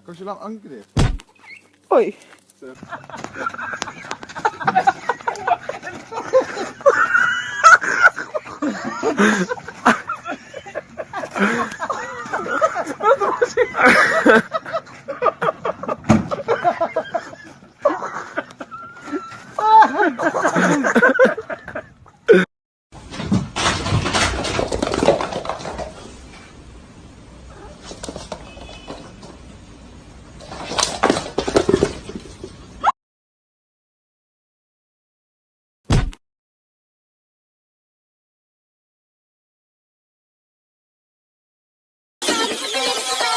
Kan je lang ankeren? Oei. Zo.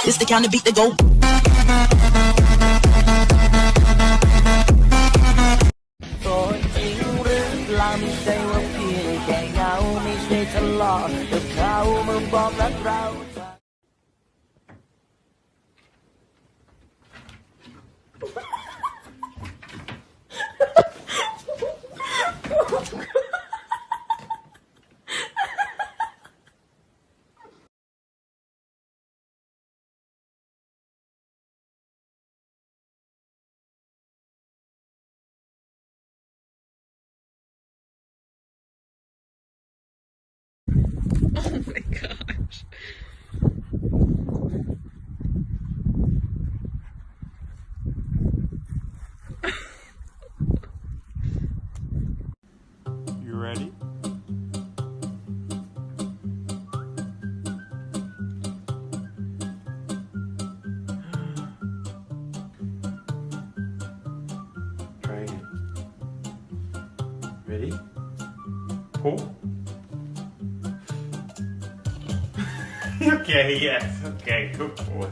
It's the kind of beat that go. ตัวจริงหรือลาไม่ใช่ว่าเพียงแค่เงาไม่ใช่ทะเลาะกับเขาเมื่อบอกรักเรา Oh my gosh. You ready? Try again. Ready? Pull. Okay, yes. Okay, good boy.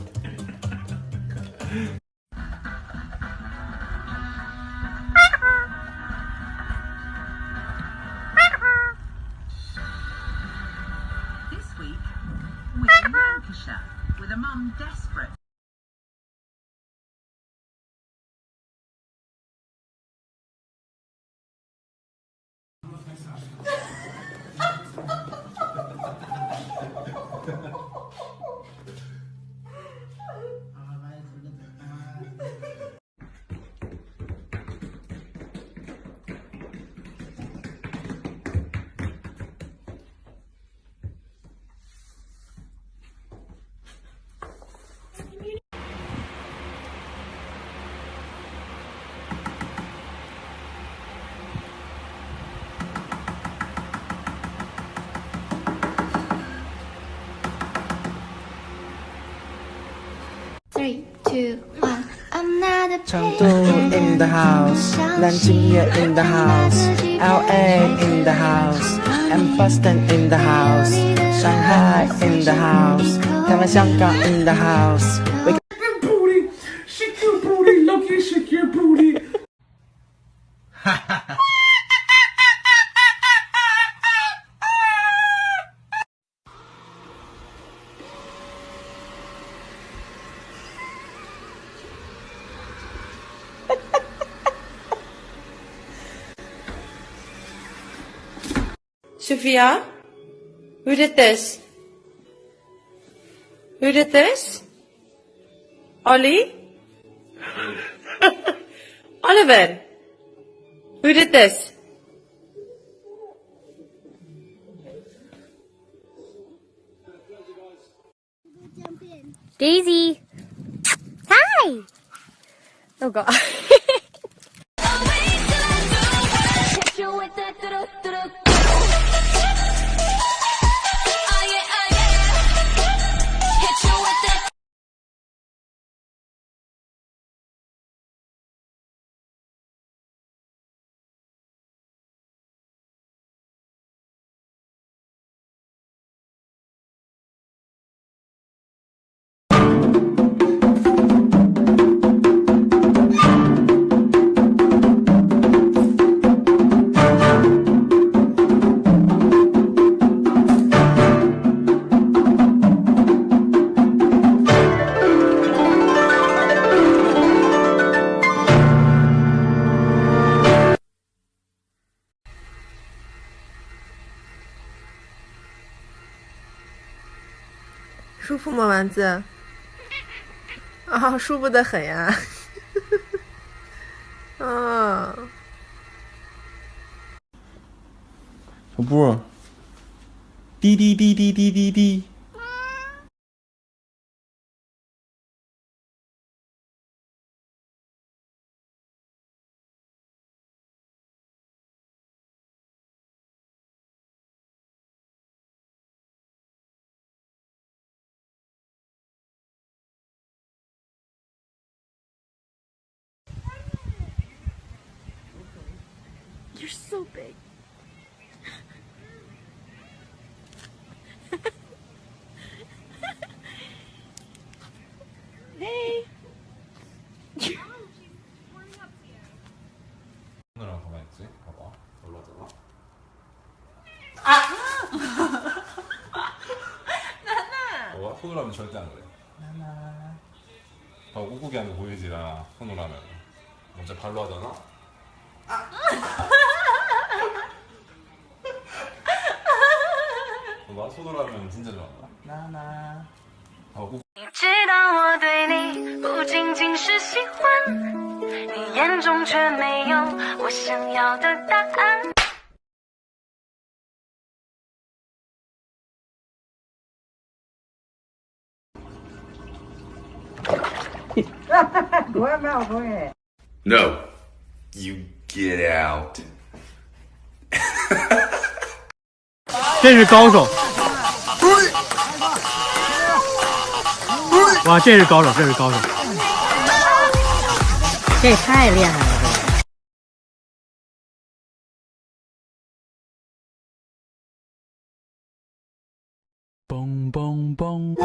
This week, we're in Lancashire with a mum desperate. Three, two, one. I'm not a Chengdu in the house, Nanjing in the house, LA in the house, and Boston in the house, Shanghai in the house, Taiwan, Xianggang in the house. Booty! Shake your booty! Lucky, shake your booty! Sophia? Who did this? Who did this? Ollie? Oliver? Who did this? Daisy. Hi. Oh God. 啊，舒服得很呀。啊，小布，滴滴滴滴滴滴滴。You're so big. Hey. 손으로 가만히 있지? 봐봐. 올라잖아. 나나. 손으로 하면 절대 안 그래. 나나. 더 꾹꾹이 하는 거 보이지? 나 손으로 하면. 먼저 발로 하잖아. 봐봐, 손으로 하면 진짜 좋아한다. 나나. 꾹. 你知道我对你不仅仅是喜欢，你眼中却没有我想要的答案。No, you get out. 这是高手！哇，这是高手，这是高手！这也太厉害了！嘣嘣嘣！